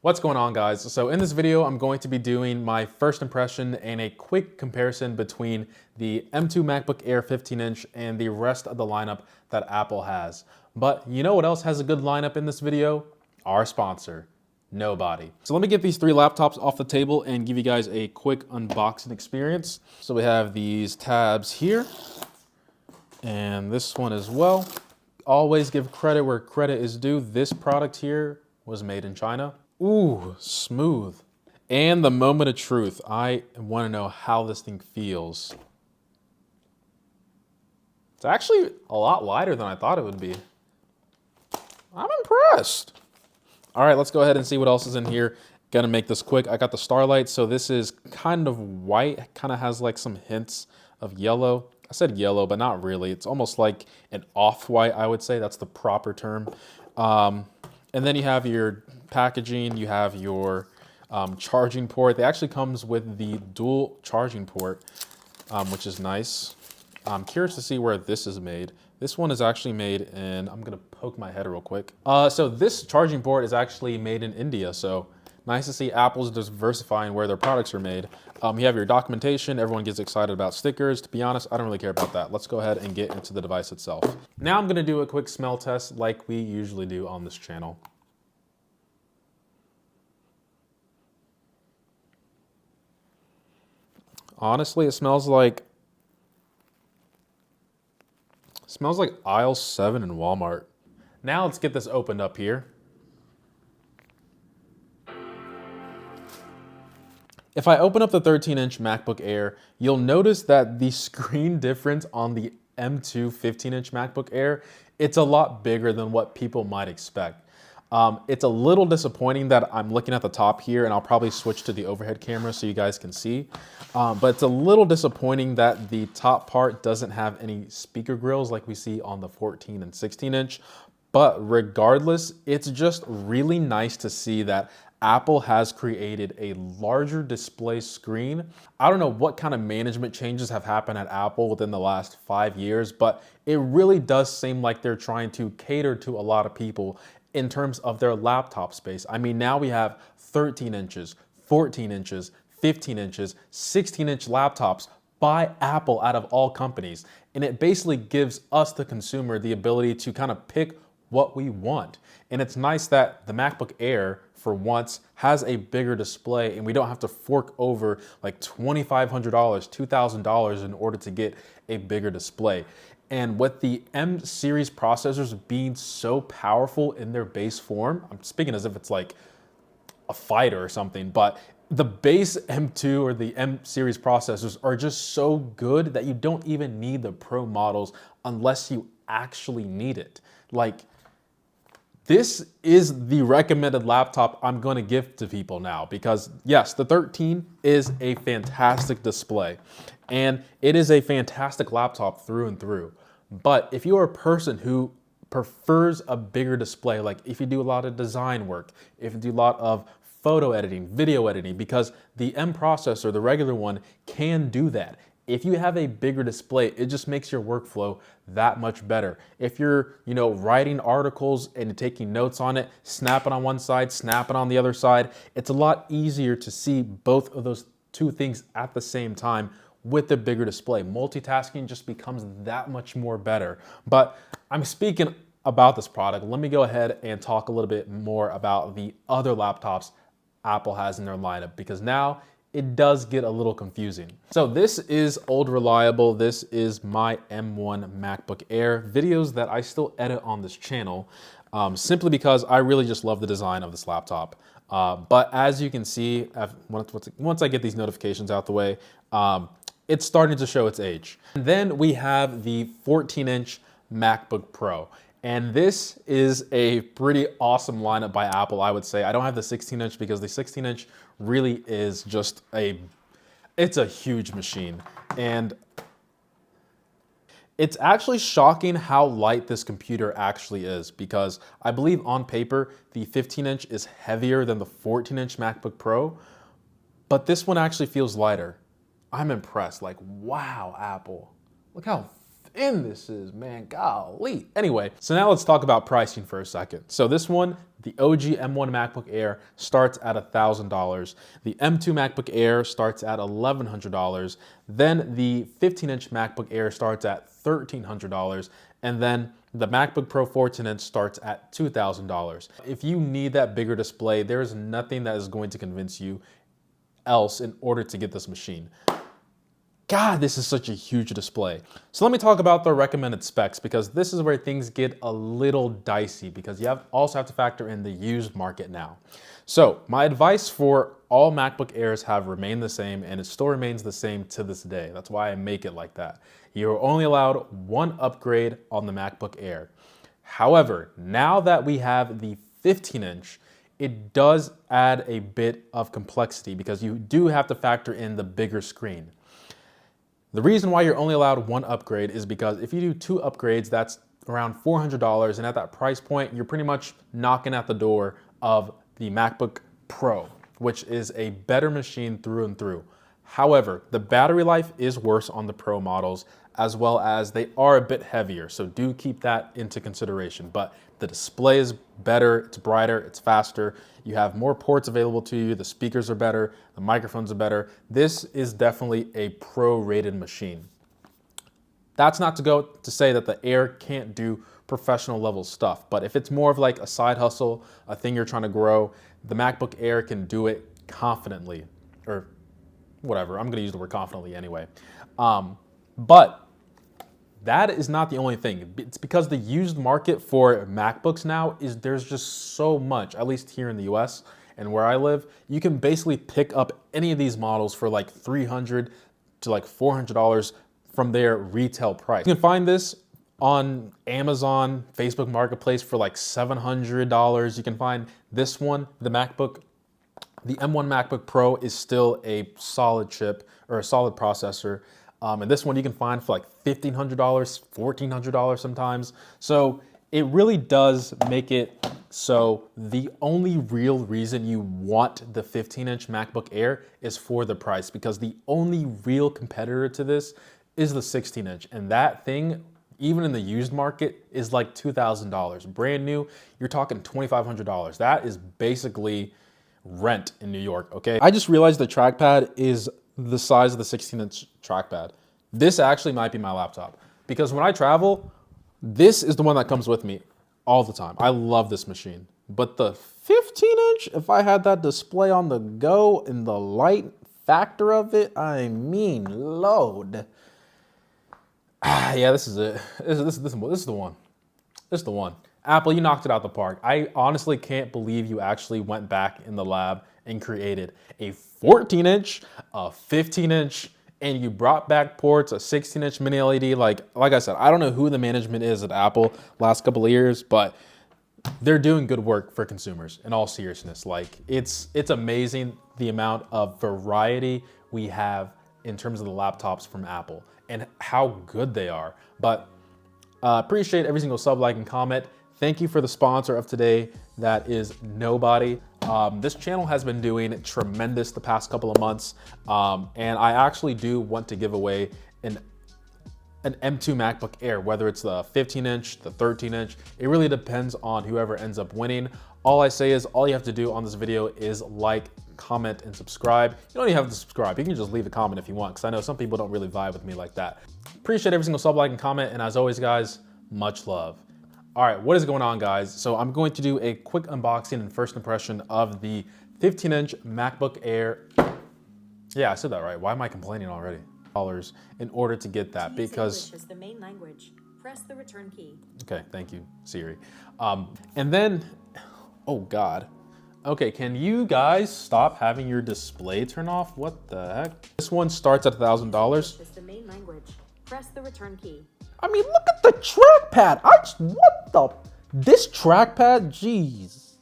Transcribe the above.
What's going on, guys? So in this video, I'm going to be doing my first impression and a quick comparison between the M2 MacBook Air 15-inch and the rest of the lineup that Apple has. But you know what else has a good lineup in this video? Our sponsor, nobody. So let me get these three laptops off the table and give you guys a quick unboxing experience. So we have these tabs here and this one as well. Always give credit where credit is due. This product here was made in China. Ooh, smooth. And the moment of truth. I want to know how this thing feels. It's actually a lot lighter than I thought it would be. I'm impressed. All right, let's go ahead and see what else is in here. Gonna make this quick. I got the Starlight, so this is kind of white, kind of has like some hints of yellow. I said yellow, but not really. It's almost like an off-white, I would say. That's the proper term. And then you have your packaging, you have your charging port. They actually comes with the dual charging port, which is nice. I'm curious to see where this is made. This one is actually made in, I'm gonna poke my head real quick. So this charging port is actually made in India, so nice to see Apple's diversifying where their products are made. You have your documentation, everyone gets excited about stickers. To be honest, I don't really care about that. Let's go ahead and get into the device itself. Now I'm gonna do a quick smell test like we usually do on this channel. Honestly, it smells like aisle 7 in Walmart. Now let's get this opened up here. If I open up the 13-inch MacBook Air, you'll notice that the screen difference on the M2 15-inch MacBook Air, it's a lot bigger than what people might expect. It's a little disappointing that I'm looking at the top here, and I'll probably switch to the overhead camera so you guys can see. But it's a little disappointing that the top part doesn't have any speaker grills like we see on the 14 and 16-inch. But regardless, it's just really nice to see that Apple has created a larger display screen. I don't know what kind of management changes have happened at Apple within the last 5 years, but it really does seem like they're trying to cater to a lot of people in terms of their laptop space. I mean, now we have 13 inches, 14 inches, 15 inches, 16-inch laptops by Apple out of all companies. And it basically gives us, the consumer, the ability to kind of pick what we want. And it's nice that the MacBook Air, for once, has a bigger display and we don't have to fork over like $2,500, $2,000 in order to get a bigger display. And with the M series processors being so powerful in their base form, I'm speaking as if it's like a fighter or something, but the base M2 or the M series processors are just so good that you don't even need the Pro models unless you actually need it. Like, this is the recommended laptop I'm going to give to people now because yes, the 13 is a fantastic display and it is a fantastic laptop through and through. But if you're a person who prefers a bigger display, like if you do a lot of design work, if you do a lot of photo editing, video editing, because the M processor, the regular one, can do that. If you have a bigger display, it just makes your workflow that much better. If you're, writing articles and taking notes on it, snap it on one side, snap it on the other side, it's a lot easier to see both of those two things at the same time with the bigger display. Multitasking just becomes that much more better. But I'm speaking about this product. Let me go ahead and talk a little bit more about the other laptops Apple has in their lineup, because now it does get a little confusing. So this is old reliable. This is my M1 MacBook Air, videos that I still edit on this channel, simply because I really just love the design of this laptop. But as you can see, once I get these notifications out the way, it's starting to show its age. And then we have the 14-inch MacBook Pro. And this is a pretty awesome lineup by Apple, I would say. I don't have the 16-inch because the 16-inch really is just it's a huge machine. And it's actually shocking how light this computer actually is, because I believe on paper, the 15-inch is heavier than the 14-inch MacBook Pro, but this one actually feels lighter. I'm impressed. Like, wow, Apple. Look how thin this is, man, golly. Anyway, so now let's talk about pricing for a second. So this one, the OG M1 MacBook Air starts at $1,000. The M2 MacBook Air starts at $1,100. Then the 15-inch MacBook Air starts at $1,300. And then the MacBook Pro 14-inch starts at $2,000. If you need that bigger display, there's nothing that is going to convince you else in order to get this machine. God, this is such a huge display. So let me talk about the recommended specs, because this is where things get a little dicey, because you also have to factor in the used market now. So my advice for all MacBook Airs have remained the same, and it still remains the same to this day. That's why I make it like that. You're only allowed one upgrade on the MacBook Air. However, now that we have the 15-inch, it does add a bit of complexity, because you do have to factor in the bigger screen. The reason why you're only allowed one upgrade is because if you do two upgrades, that's around $400, and at that price point, you're pretty much knocking at the door of the MacBook Pro, which is a better machine through and through. However, the battery life is worse on the Pro models, as well as they are a bit heavier, so do keep that into consideration. But the display is better, it's brighter, it's faster, you have more ports available to you, the speakers are better, the microphones are better. This is definitely a Pro-rated machine. That's not to go to say that the Air can't do professional level stuff, but if it's more of like a side hustle, a thing you're trying to grow, the MacBook Air can do it confidently, or whatever, I'm gonna use the word confidently anyway. But that is not the only thing. It's because the used market for MacBooks now there's just so much, at least here in the US and where I live, you can basically pick up any of these models for like $300 to like $400 from their retail price. You can find this on Amazon, Facebook Marketplace for like $700. You can find this one, the M1 MacBook Pro is still a solid chip or a solid processor. And this one you can find for like $1,500, $1,400 sometimes. So it really does make it so the only real reason you want the 15-inch MacBook Air is for the price, because the only real competitor to this is the 16-inch. And that thing, even in the used market, is like $2,000. Brand new, you're talking $2,500. That is basically rent in New York, okay? I just realized the trackpad is the size of the 16-inch trackpad. This actually might be my laptop, because when I travel, this is the one that comes with me all the time. I love this machine. But the 15-inch, if I had that display on the go and the light factor of it, I mean, load. Yeah, this is it. This is the one. This is the one. Apple, you knocked it out the park. I honestly can't believe you actually went back in the lab and created a 14-inch, a 15-inch, and you brought back ports, a 16-inch mini LED. Like I said, I don't know who the management is at Apple last couple of years, but they're doing good work for consumers in all seriousness. Like it's amazing the amount of variety we have in terms of the laptops from Apple and how good they are. But appreciate every single sub, like, and comment. Thank you for the sponsor of today. That is Nobody. This channel has been doing tremendous the past couple of months. And I actually do want to give away an M2 MacBook Air, whether it's the 15-inch, the 13-inch. It really depends on whoever ends up winning. All I say is all you have to do on this video is like, comment, and subscribe. You don't even have to subscribe. You can just leave a comment if you want, because I know some people don't really vibe with me like that. Appreciate every single sub, like, and comment. And as always, guys, much love. All right, what is going on, guys? So I'm going to do a quick unboxing and first impression of the 15-inch MacBook Air. Yeah, I said that right. Why am I complaining already? Dollars in order to get that, because English is the main language. Press the return key. Okay, thank you, Siri. And then, oh God. Okay, can you guys stop having your display turn off? What the heck? This one starts at $1,000. English is the main language. Press the return key. I mean, look at the trackpad. What the? This trackpad, jeez.